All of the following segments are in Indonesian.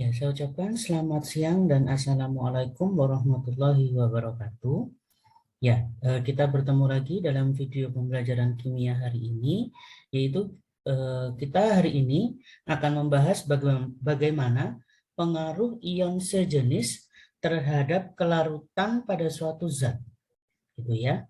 Ya, saya ucapkan selamat siang dan Assalamualaikum warahmatullahi wabarakatuh. Ya, kita bertemu lagi dalam video pembelajaran kimia hari ini, yaitu kita hari ini akan membahas bagaimana pengaruh ion sejenis terhadap kelarutan pada suatu zat, gitu ya.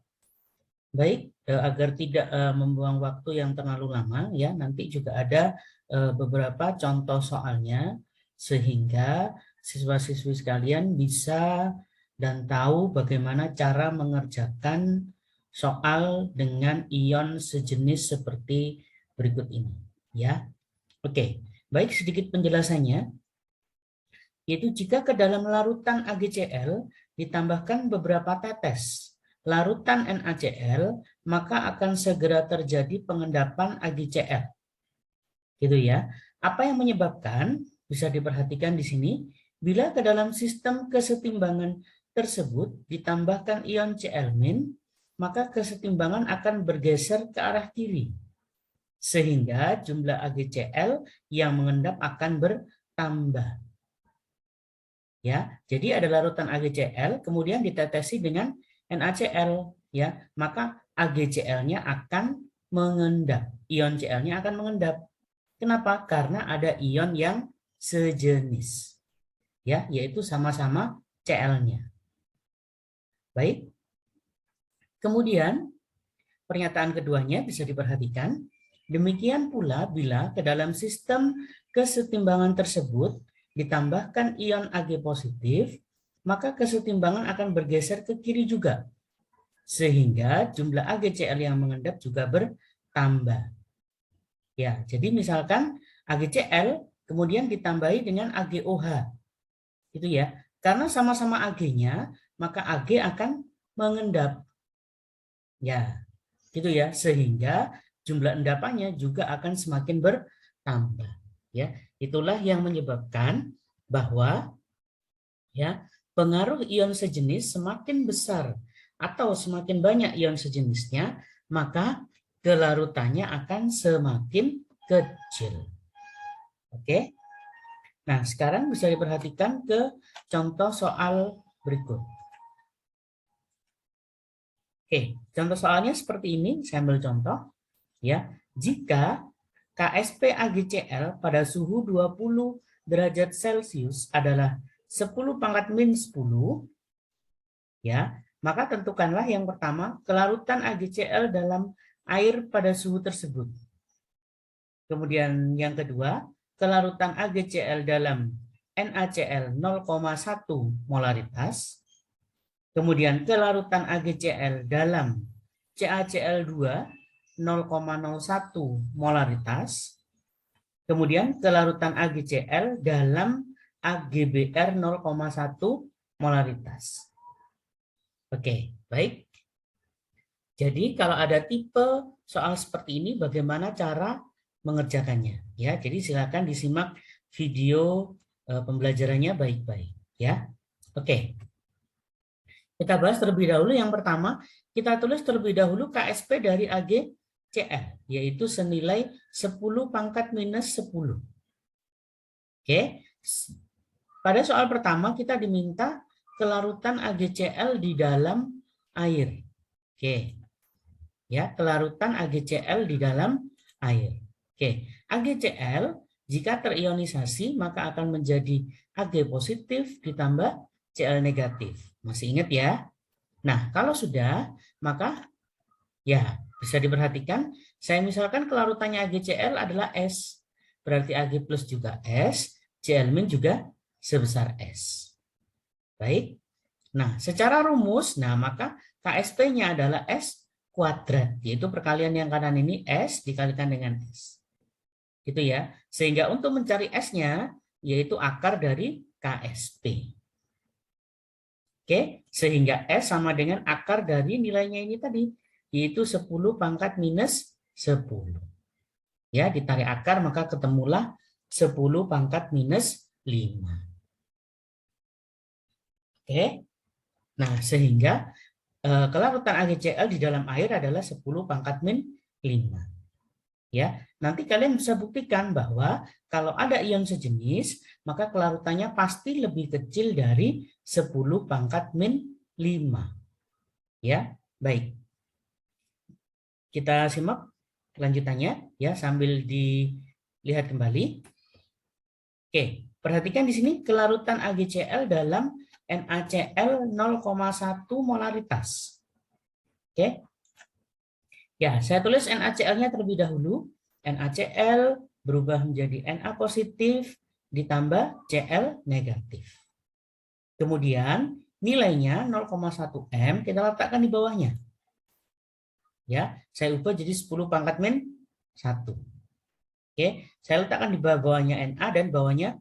Baik, agar tidak membuang waktu yang terlalu lama, ya nanti juga ada beberapa contoh soalnya sehingga siswa-siswi sekalian bisa dan tahu bagaimana cara mengerjakan soal dengan ion sejenis seperti berikut ini, ya. Oke, baik, sedikit penjelasannya, yaitu jika ke dalam larutan AgCl ditambahkan beberapa tetes larutan NaCl, maka akan segera terjadi pengendapan AgCl. Gitu ya. Apa yang menyebabkan? Bisa diperhatikan di sini. Bila ke dalam sistem kesetimbangan tersebut ditambahkan ion Cl-, maka kesetimbangan akan bergeser ke arah kiri. Sehingga jumlah AgCl yang mengendap akan bertambah. Ya, jadi ada larutan AgCl kemudian ditetesi dengan NaCl, ya, maka AgCl-nya akan mengendap, ion Cl-nya akan mengendap. Kenapa? Karena ada ion yang sejenis, ya, yaitu sama-sama Cl-nya. Baik. Kemudian pernyataan keduanya bisa diperhatikan. Demikian pula bila ke dalam sistem kesetimbangan tersebut ditambahkan ion Ag positif, maka kesetimbangan akan bergeser ke kiri juga. Sehingga jumlah AgCl yang mengendap juga bertambah. Ya, jadi misalkan AgCl kemudian ditambahi dengan AgOH. Itu ya. Karena sama-sama Ag-nya, maka Ag akan mengendap. Ya, gitu ya. Sehingga jumlah endapannya juga akan semakin bertambah. Ya, itulah yang menyebabkan bahwa ya pengaruh ion sejenis semakin besar atau semakin banyak ion sejenisnya, maka kelarutannya akan semakin kecil. Oke. Nah, sekarang bisa diperhatikan ke contoh soal berikut. Oke, contoh soalnya seperti ini, saya ambil contoh ya. Jika KSP AgCl pada suhu 20 derajat Celcius adalah 10 pangkat min 10, ya, maka tentukanlah yang pertama kelarutan AgCl dalam air pada suhu tersebut. Kemudian yang kedua, kelarutan AgCl dalam NaCl 0,1 molaritas. Kemudian kelarutan AgCl dalam CaCl2 0,01 molaritas. Kemudian kelarutan AgCl dalam AgBr 0,1 molaritas. Oke, baik. Jadi kalau ada tipe soal seperti ini, bagaimana cara mengerjakannya? Ya, jadi silakan disimak video pembelajarannya baik-baik. Ya, oke. Kita bahas terlebih dahulu. Yang pertama, kita tulis terlebih dahulu KSP dari AgCl, yaitu senilai 10 pangkat minus 10. Oke. Pada soal pertama kita diminta kelarutan AgCl di dalam air. Oke. Ya, kelarutan AgCl di dalam air. Oke. AgCl jika terionisasi maka akan menjadi Ag positif ditambah Cl negatif. Masih ingat ya? Nah, kalau sudah, maka ya bisa diperhatikan, saya misalkan kelarutannya AgCl adalah S. Berarti Ag plus juga S, Cl- juga sebesar S. Baik. Nah, secara rumus, nah maka KSP-nya adalah S kuadrat, yaitu perkalian yang kanan ini S dikalikan dengan S. Gitu ya. Sehingga untuk mencari S-nya, yaitu akar dari KSP. Oke, sehingga S sama dengan akar dari nilainya ini tadi, yaitu 10 pangkat minus 10. Ya, ditarik akar maka ketemulah 10 pangkat minus 5. Oke. Nah, sehingga kelarutan AgCl di dalam air adalah 10 pangkat min 5. Ya, nanti kalian bisa buktikan bahwa kalau ada ion sejenis, maka kelarutannya pasti lebih kecil dari 10 pangkat min 5. Ya, baik. Kita simak kelanjutannya ya sambil dilihat kembali. Oke, perhatikan di sini kelarutan AgCl dalam NaCl 0,1 molaritas. Oke. Ya, saya tulis NaCl-nya terlebih dahulu. NaCl berubah menjadi Na positif ditambah Cl negatif. Kemudian nilainya 0,1 M kita letakkan di bawahnya. Ya, saya ubah jadi 10 pangkat min 1. Oke, saya letakkan di bawahnya Na dan bawahnya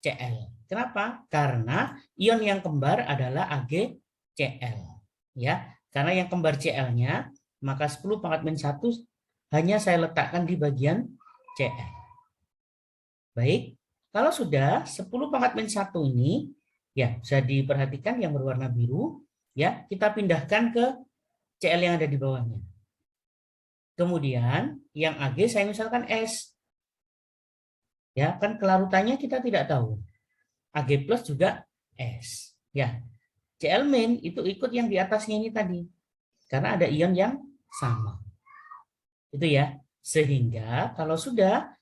Cl. Kenapa? Karena ion yang kembar adalah AgCl. Ya, karena yang kembar Cl-nya, maka 10 pangkat min 1 hanya saya letakkan di bagian Cl. Baik, kalau sudah 10 pangkat min 1 ini, ya bisa diperhatikan yang berwarna biru, ya kita pindahkan ke Cl yang ada di bawahnya. Kemudian yang Ag saya misalkan S. Ya, kan kelarutannya kita tidak tahu. Ag plus juga S. Ya, Cl min itu ikut yang di atasnya ini tadi. Karena ada ion yang sama. Itu ya. Sehingga kalau sudah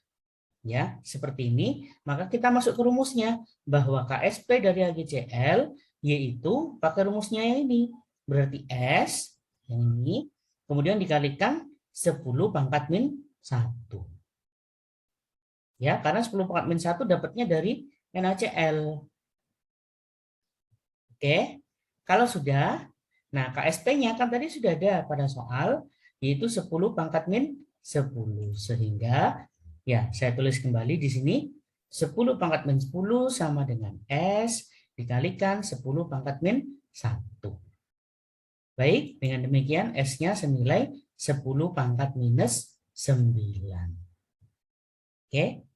ya seperti ini, maka kita masuk ke rumusnya bahwa KSP dari AgCl yaitu pakai rumusnya yang ini. Berarti S yang ini kemudian dikalikan 10 pangkat min 1. Ya, karena 10 pangkat min 1 dapatnya dari NaCl. Oke. Kalau sudah, nah KSP-nya kan tadi sudah ada pada soal yaitu 10 pangkat min 10 sehingga ya, saya tulis kembali di sini 10 pangkat min 10 sama dengan S dikalikan 10 pangkat min 1. Baik, dengan demikian S-nya senilai 10 pangkat minus 9. Oke.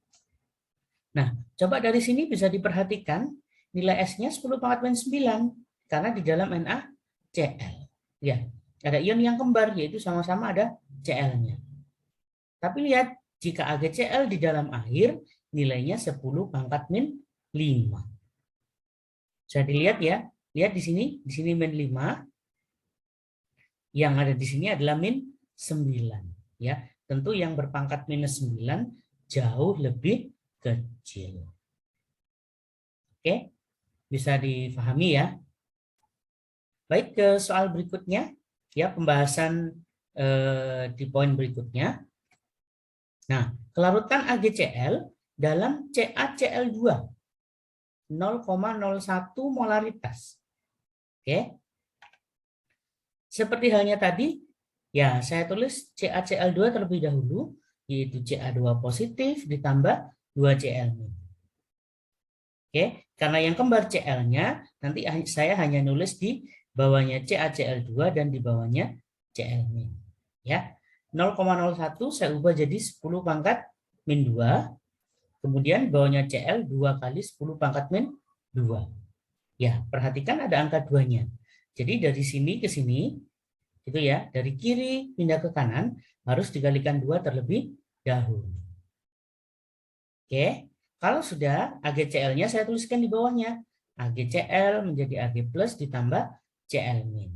Nah, coba dari sini bisa diperhatikan nilai S-nya 10 pangkat min 9 karena di dalam NaCl. Ya, ada ion yang kembar yaitu sama-sama ada Cl-nya. Tapi lihat jika AgCl di dalam air nilainya 10 pangkat min 5. Bisa dilihat ya. Lihat di sini min 5. Yang ada di sini adalah min 9. Ya, tentu yang berpangkat minus 9 jauh lebih kecil. Oke, bisa difahami ya. Baik, ke soal berikutnya. Ya, pembahasan di poin berikutnya. Nah, kelarutan AgCl dalam CaCl2 0,01 molaritas. Oke. Seperti halnya tadi, ya saya tulis CaCl2 terlebih dahulu, yaitu Ca2 positif ditambah 2Cl-. Oke, karena yang kembar Cl-nya, nanti saya hanya nulis di bawahnya CaCl2 dan di bawahnya Cl-. Ya, 0,01 saya ubah jadi 10 pangkat min 2. Kemudian bawahnya Cl 2 kali 10 pangkat min 2. Ya, perhatikan ada angka 2-nya. Jadi dari sini ke sini, itu ya, dari kiri pindah ke kanan, harus dikalikan 2 terlebih dahulu. Oke, kalau sudah AgCl-nya saya tuliskan di bawahnya. AgCl menjadi Ag plus ditambah Cl min.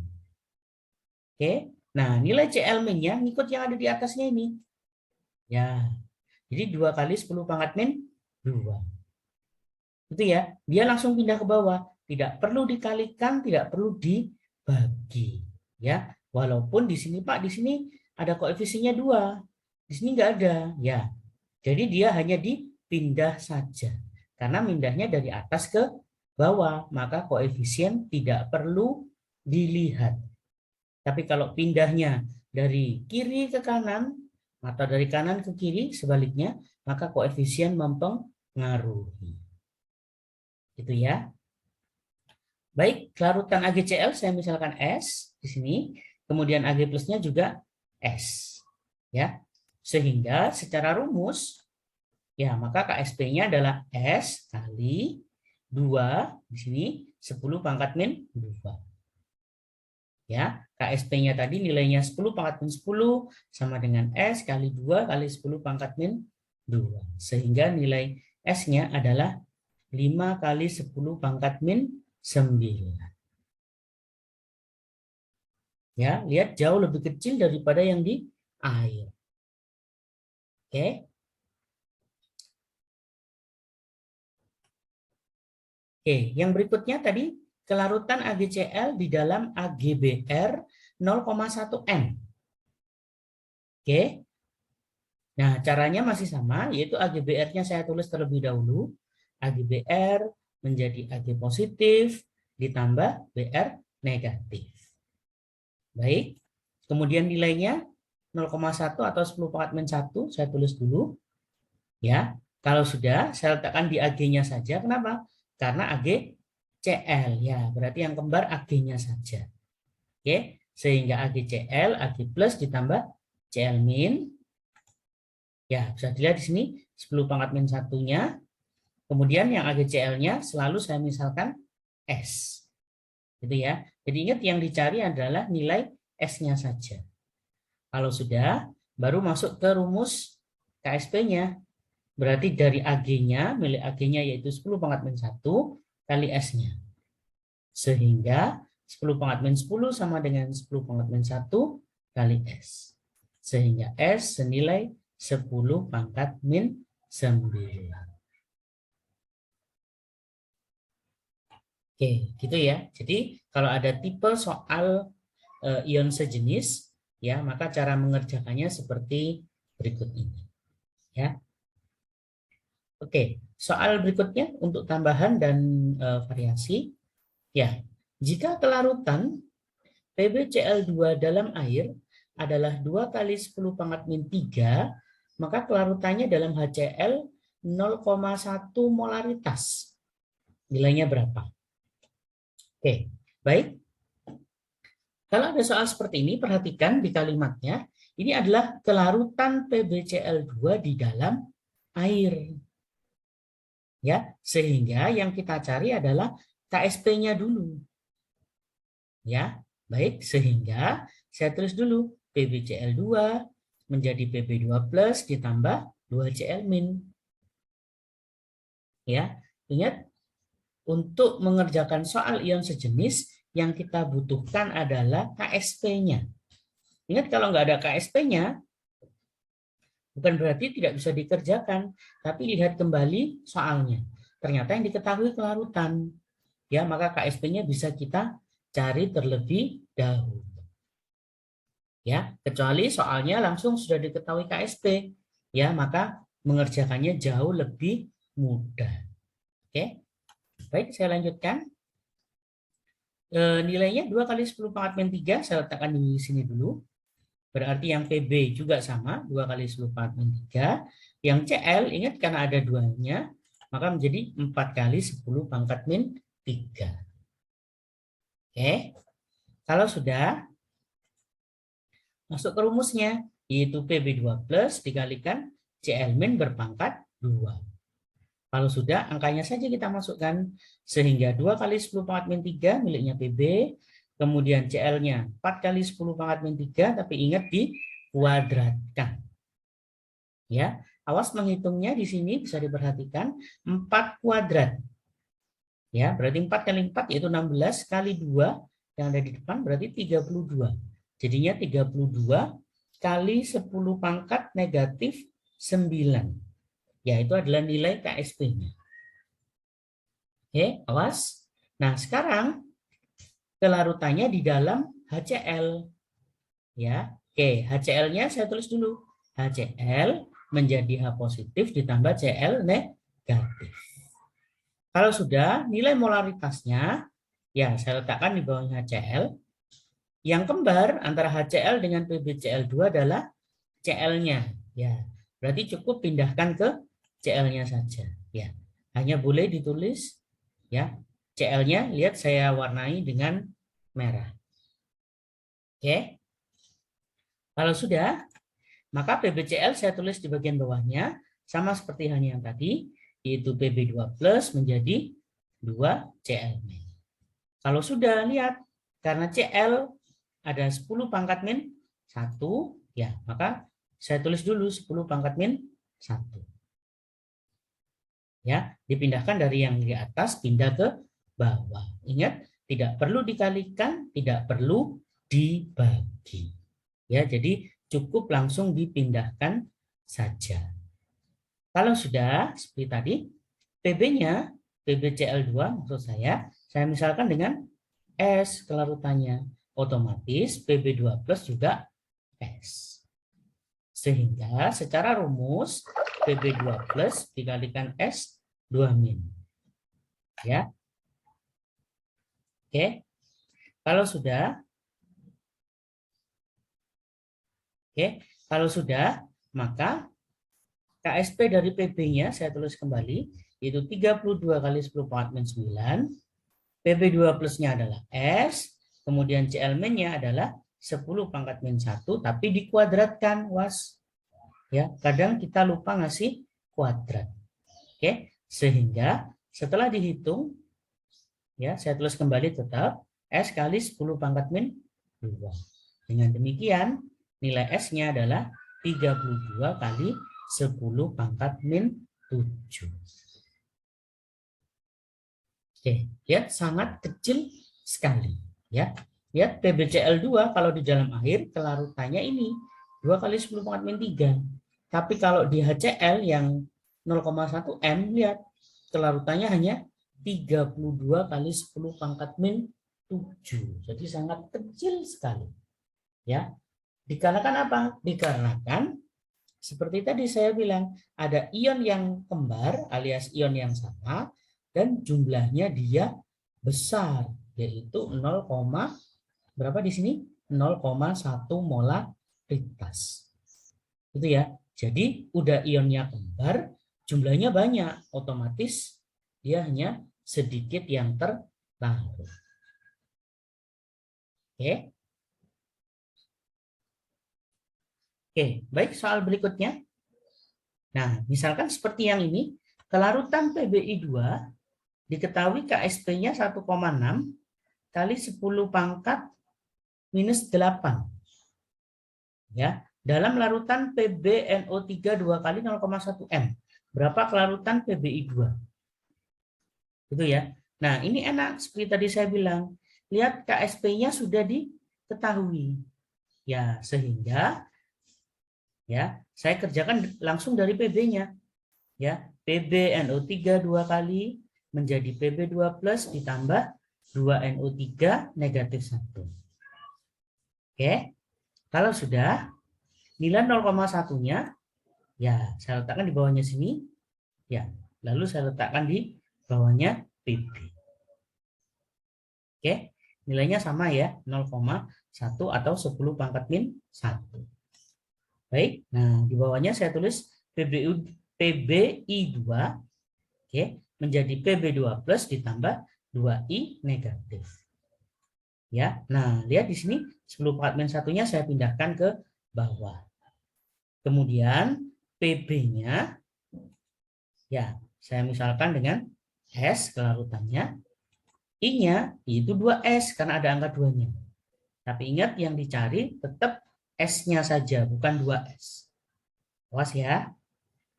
Oke, nah nilai Cl min-nya ngikut yang ada di atasnya ini. Ya, jadi 2 kali 10 pangkat min 2. Itu ya, dia langsung pindah ke bawah. Tidak perlu dikalikan, tidak perlu dibagi. Ya, walaupun di sini Pak, di sini ada koefisiennya 2. Di sini nggak ada. Ya, jadi dia hanya dipindah saja. Karena mindahnya dari atas ke bawah, maka koefisien tidak perlu dilihat. Tapi kalau pindahnya dari kiri ke kanan, atau dari kanan ke kiri, sebaliknya, maka koefisien mempengaruhi. Gitu ya. Baik, larutan AgCl saya misalkan S di sini, kemudian Ag plusnya juga S. Ya. Sehingga secara rumus ya, maka KSP-nya adalah S kali 2 di sini 10 pangkat min 2. Ya, KSP-nya tadi nilainya 10 pangkat min 10 sama dengan S kali 2 kali 10 pangkat min 2. Sehingga nilai S-nya adalah 5 kali 10 pangkat min 9. Ya, lihat jauh lebih kecil daripada yang di air. Oke. Oke, yang berikutnya tadi kelarutan AgCl di dalam AgBr 0,1 M. Oke. Nah, caranya masih sama, yaitu AgBr-nya saya tulis terlebih dahulu. AgBr menjadi Ag positif ditambah Br negatif. Baik. Kemudian nilainya 0,1 atau 10 pangkat min 1, saya tulis dulu. Ya, kalau sudah, saya letakkan di Ag-nya saja. Kenapa? Karena AgCl. Ya, berarti yang kembar Ag-nya saja. Oke, sehingga AgCl, Ag plus ditambah Cl min. Ya, bisa dilihat di sini 10 pangkat min 1-nya. Kemudian yang AgCl-nya selalu saya misalkan S. Gitu ya. Jadi ingat yang dicari adalah nilai S-nya saja. Kalau sudah, baru masuk ke rumus KSP-nya. Berarti dari Ag-nya, milik Ag-nya yaitu 10 pangkat min 1 kali S-nya. Sehingga 10 pangkat min 10 sama dengan 10 pangkat min 1 kali S. Sehingga S senilai 10 pangkat min 9. Oke, gitu ya. Jadi kalau ada tipe soal ion sejenis, ya maka cara mengerjakannya seperti berikut ini. Ya. Oke, soal berikutnya untuk tambahan dan variasi. Ya, jika kelarutan PbCl2 dalam air adalah 2 kali 10 pangkat min 3, maka kelarutannya dalam HCl 0,1 molaritas. Nilainya berapa? Oke, baik. Kalau ada soal seperti ini, perhatikan di kalimatnya. Ini adalah kelarutan PbCl2 di dalam air. Ya, sehingga yang kita cari adalah KSP-nya dulu. Ya, baik, sehingga saya tulis dulu PbCl2 menjadi Pb2 plus ditambah 2Cl min. Ya, ingat untuk mengerjakan soal ion sejenis yang kita butuhkan adalah KSP-nya. Ingat kalau nggak ada KSP-nya bukan berarti tidak bisa dikerjakan, tapi lihat kembali soalnya. Ternyata yang diketahui kelarutan. Ya, maka KSP-nya bisa kita cari terlebih dahulu. Ya, kecuali soalnya langsung sudah diketahui KSP, ya, maka mengerjakannya jauh lebih mudah. Oke. Baik, saya lanjutkan. Nilainya 2 kali 10 pangkat min 3, saya letakkan di sini dulu. Berarti yang PB juga sama, 2 kali 10 pangkat min 3. Yang CL, ingat karena ada duanya, maka menjadi 4 kali 10 pangkat min 3. Oke, kalau sudah, masuk ke rumusnya, yaitu PB2 plus dikalikan CL min berpangkat 2. Kalau sudah, angkanya saja kita masukkan, sehingga 2 kali 10 pangkat min 3 miliknya PB, kemudian CL-nya 4 kali 10 pangkat min 3, tapi ingat dikuadratkan. Ya, awas menghitungnya di sini bisa diperhatikan 4 kuadrat. Ya, berarti 4 kali 4 yaitu 16 kali 2 yang ada di depan berarti 32. Jadinya 32 kali 10 pangkat negatif 9. Ya, itu adalah nilai KSP-nya. Oke, awas. Nah, sekarang kelarutannya di dalam HCl. Ya, oke, HCl-nya saya tulis dulu. HCl menjadi H positif ditambah Cl negatif. Kalau sudah, nilai molaritasnya, ya saya letakkan di bawahnya HCl. Yang kembar antara HCl dengan PbCl2 adalah Cl-nya. Ya, berarti cukup pindahkan ke Cl-nya saja. Ya, hanya boleh ditulis ya Cl-nya. Lihat saya warnai dengan merah. Oke. Kalau sudah, maka PbCl saya tulis di bagian bawahnya sama seperti halnya yang tadi, yaitu Pb2 plus menjadi 2Cl-. Kalau sudah, lihat karena Cl ada 10 pangkat min 1, ya, maka saya tulis dulu 10 pangkat min 1. Ya, dipindahkan dari yang di atas pindah ke bawah. Ingat, tidak perlu dikalikan, tidak perlu dibagi. Ya, jadi cukup langsung dipindahkan saja. Kalau sudah seperti tadi, PB-nya, PbCl2 maksud saya misalkan dengan S kelarutannya. Otomatis Pb2 plus juga S. Sehingga secara rumus Pb2 plus dikalikan S 2 min. Ya. Oke. Kalau sudah, maka KSP dari PB-nya saya tulis kembali, yaitu 32 kali 10 pangkat min 9. PB2 plusnya adalah S, kemudian CL-nya adalah 10 pangkat min 1, tapi dikuadratkan, Was. Ya, kadang kita lupa ngasih kuadrat. Oke, sehingga setelah dihitung, ya saya tulis kembali tetap S kali 10 pangkat min 2. Dengan demikian, nilai S-nya adalah 32 kali 10 pangkat min 7. Oke, lihat sangat kecil sekali. Ya, lihat PbCl2 kalau di dalam air kelarutannya ini 2 kali 10 pangkat min 3. Tapi kalau di HCl yang 0,1 M, lihat kelarutannya hanya 32 kali 10 pangkat min 7. Jadi sangat kecil sekali. Ya, dikarenakan apa? Dikarenakan seperti tadi saya bilang, ada ion yang kembar alias ion yang sama dan jumlahnya dia besar, yaitu 0, berapa di sini? 0,1 molaritas. Itu ya. Jadi udah ionnya kembar, jumlahnya banyak, otomatis dia hanya sedikit yang terlarut. Oke. Oke, baik, soal berikutnya. Nah, misalkan seperti yang ini, kelarutan PbI2 diketahui KSP-nya 1,6 kali 10 pangkat minus 8. Ya, dalam larutan PbNO3 2 kali 0,1 M. Berapa kelarutan PbI2? Gitu ya. Nah, ini enak seperti tadi saya bilang. Lihat KSP-nya sudah diketahui. Ya, sehingga ya, saya kerjakan langsung dari PB-nya. Ya, PbNO3 2 kali menjadi Pb2 plus ditambah 2NO3 negatif 1. Oke. Kalau sudah nilai 0,1-nya ya, saya letakkan di bawahnya sini. Ya, lalu saya letakkan di bawahnya PB. Oke. Nilainya sama ya, 0,1 atau 10 pangkat min 1. Baik, nah di bawahnya saya tulis PbI2 oke, menjadi Pb2 plus ditambah 2I negatif. Ya, nah lihat di sini 10 pangkat min 1-nya saya pindahkan ke bawah. Kemudian PB-nya ya, saya misalkan dengan S kelarutannya. I-nya itu 2S karena ada angka 2-nya. Tapi ingat yang dicari tetap S-nya saja, bukan 2S. Awas ya.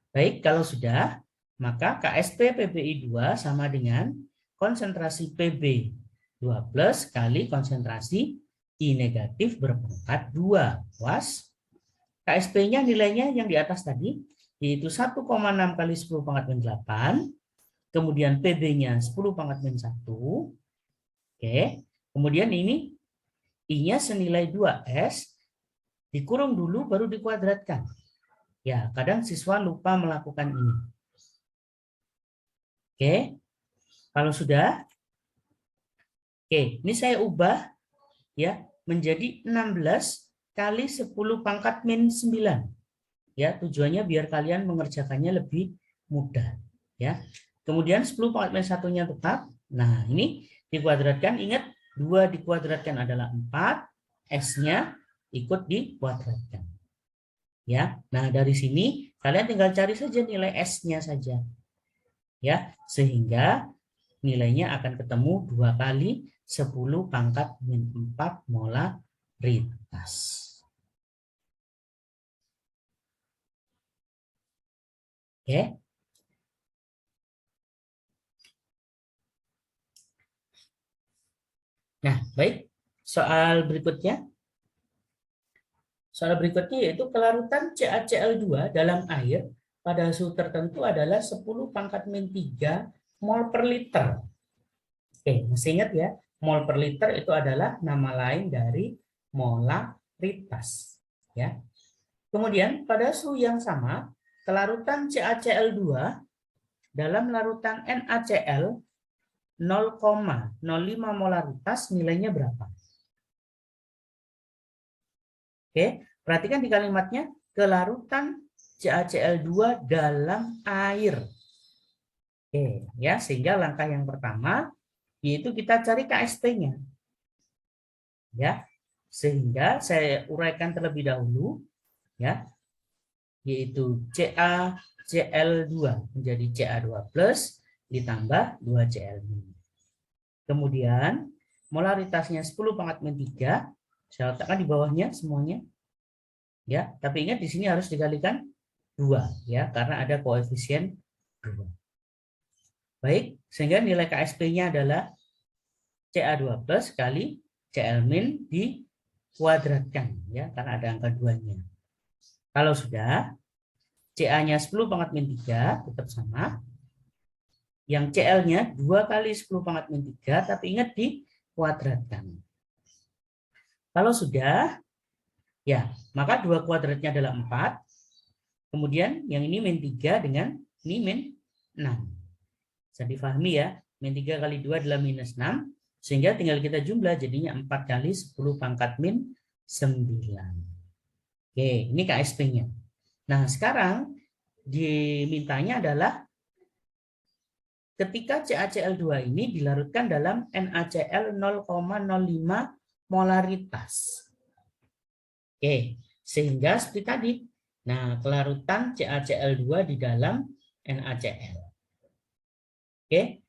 Baik, kalau sudah, maka KSP PbI2 sama dengan konsentrasi Pb2 plus kali konsentrasi I negatif berpangkat 2. Awas. KSP-nya nilainya yang di atas tadi, yaitu 1,6 kali 10 pangkat min 8. Kemudian PB-nya 10 pangkat min 1. Oke. Kemudian ini I-nya senilai 2S. Dikurung dulu baru dikuadratkan. Ya, kadang siswa lupa melakukan ini. Oke. Kalau sudah, oke, ini saya ubah ya menjadi 16 kali 10 pangkat min 9. Ya, tujuannya biar kalian mengerjakannya lebih mudah, ya. Kemudian 10 pangkat min 1-nya tetap. Nah, ini dikuadratkan, ingat 2 dikuadratkan adalah 4, S-nya ikut dikuadratkan. Ya, nah dari sini kalian tinggal cari saja nilai S-nya saja. Ya, sehingga nilainya akan ketemu 2 kali 10 pangkat min 4 molaritas. Oke. Nah, baik. Soal berikutnya. Soal berikutnya yaitu kelarutan CaCl2 dalam air pada suhu tertentu adalah 10 pangkat min 3 mol per liter. Oke, masih ingat ya, mol per liter itu adalah nama lain dari molaritas. Ya. Kemudian pada suhu yang sama, kelarutan CaCl2 dalam larutan NaCl 0,05 molaritas nilainya berapa? Oke, perhatikan di kalimatnya, kelarutan CaCl2 dalam air. Oke, ya, sehingga langkah yang pertama yaitu kita cari KSP-nya. Ya. Sehingga saya uraikan terlebih dahulu, ya. Yaitu CaCl2 menjadi Ca2+ ditambah 2Cl-. Kemudian molaritasnya 10 pangkat min 3, saya letakkan di bawahnya semuanya. Ya, tapi ingat di sini harus dikalikan 2 ya, karena ada koefisien 2. Baik, sehingga nilai KSP-nya adalah Ca2+ kali Cl- dikuadratkan ya, karena ada angka 2-nya. Kalau sudah, Ca-nya 10 pangkat min 3 tetap sama. Yang Cl-nya 2 kali 10 pangkat min 3, tapi ingat dikuadratkan. Kalau sudah, ya, maka 2 kuadratnya adalah 4. Kemudian yang ini min 3 dengan ini min 6. Bisa difahami ya, min 3 kali 2 adalah minus 6. Sehingga tinggal kita jumlah jadinya 4 kali 10 pangkat min 9. Oke, ini KSP-nya. Nah, sekarang dimintanya adalah ketika CaCl2 ini dilarutkan dalam NaCl 0,05 molaritas. Oke, sehingga seperti tadi. Nah, kelarutan CaCl2 di dalam NaCl. Oke.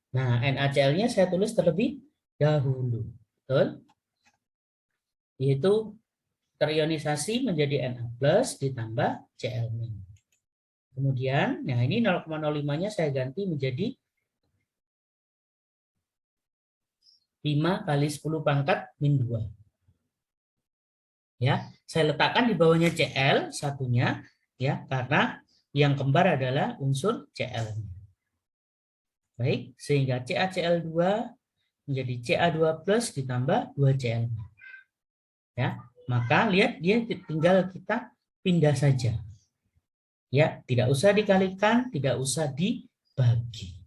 Nah, NaCl-nya saya tulis terlebih dahulu. Betul? Yaitu terionisasi menjadi Na+ ditambah Cl-. Kemudian, nah ini 0,05-nya saya ganti menjadi 5 kali 10 pangkat min 2. Ya, saya letakkan di bawahnya Cl satunya ya, karena yang kembar adalah unsur Cl. Baik, sehingga CaCl2 menjadi Ca2+ ditambah 2Cl. Ya, maka lihat dia tinggal kita pindah saja. Ya, tidak usah dikalikan, tidak usah dibagi.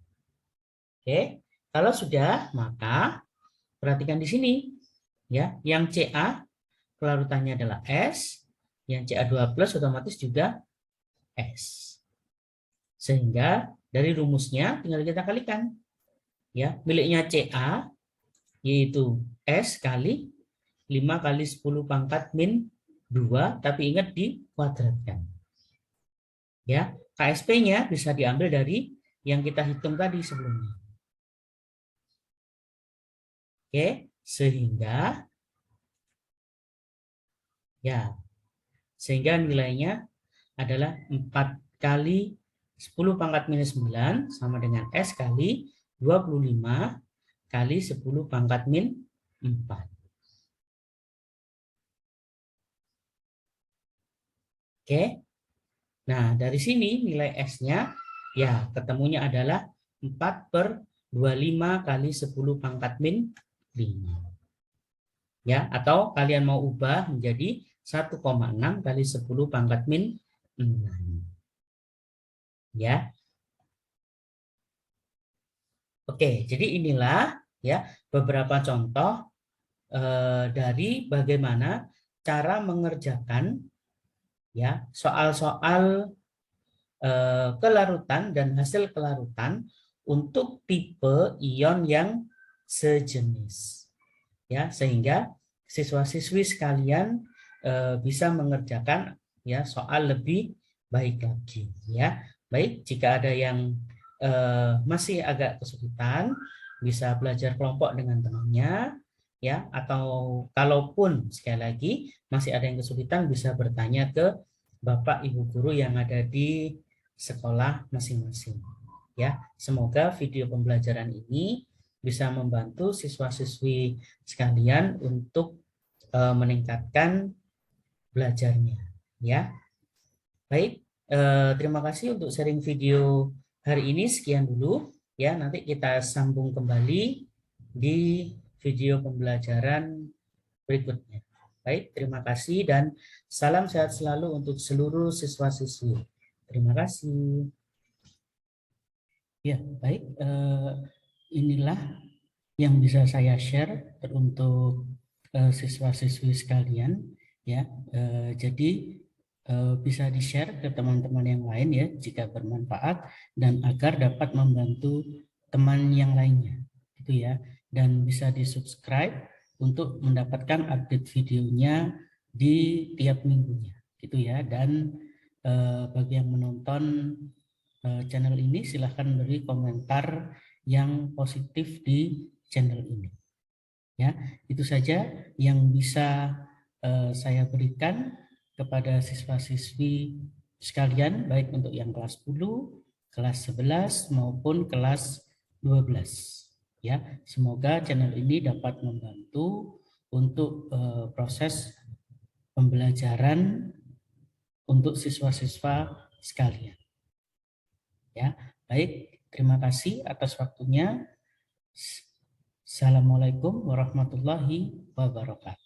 Oke, kalau sudah maka perhatikan di sini ya, yang Ca kelarutannya adalah S, yang Ca2+ otomatis juga S. Sehingga dari rumusnya tinggal kita kalikan. Ya, miliknya Ca yaitu S kali 5 kali 10 pangkat min 2, tapi ingat dikuadratkan. Ya, KSP-nya bisa diambil dari yang kita hitung tadi sebelumnya. Oke, sehingga ya, sehingga nilainya adalah 4 kali 10 pangkat minus 9 sama dengan S kali 25 kali 10 pangkat min 4. Oke. Nah, dari sini nilai S-nya ya ketemunya adalah 4/25 kali 10 pangkat min 5. Ya, atau kalian mau ubah menjadi 1,6 kali 10 pangkat min 6. Ya. Oke, jadi inilah ya beberapa contoh dari bagaimana cara mengerjakan ya soal-soal kelarutan dan hasil kelarutan untuk tipe ion yang sejenis. Ya, sehingga siswa-siswi sekalian bisa mengerjakan ya soal lebih baik lagi ya. Baik, jika ada yang masih agak kesulitan, bisa belajar kelompok dengan temannya ya, atau kalaupun sekali lagi masih ada yang kesulitan bisa bertanya ke Bapak Ibu guru yang ada di sekolah masing-masing. Ya, semoga video pembelajaran ini bisa membantu siswa-siswi sekalian untuk meningkatkan belajarnya, ya. Baik, terima kasih untuk sharing video hari ini. Sekian dulu, ya. Nanti kita sambung kembali di video pembelajaran berikutnya. Baik, terima kasih dan salam sehat selalu untuk seluruh siswa-siswi. Terima kasih. Ya, baik. Inilah yang bisa saya share untuk siswa-siswi sekalian. Ya, jadi bisa di-share ke teman-teman yang lain ya jika bermanfaat dan agar dapat membantu teman yang lainnya, gitu ya. Dan bisa di-subscribe untuk mendapatkan update videonya di tiap minggunya, gitu ya. Dan bagi yang menonton channel ini silahkan beri komentar yang positif di channel ini. Ya, itu saja yang bisa saya berikan kepada siswa-siswi sekalian, baik untuk yang kelas 10, kelas 11 maupun kelas 12. Ya, semoga channel ini dapat membantu untuk proses pembelajaran untuk siswa-siswa sekalian. Ya, baik, terima kasih atas waktunya. Assalamualaikum warahmatullahi wabarakatuh.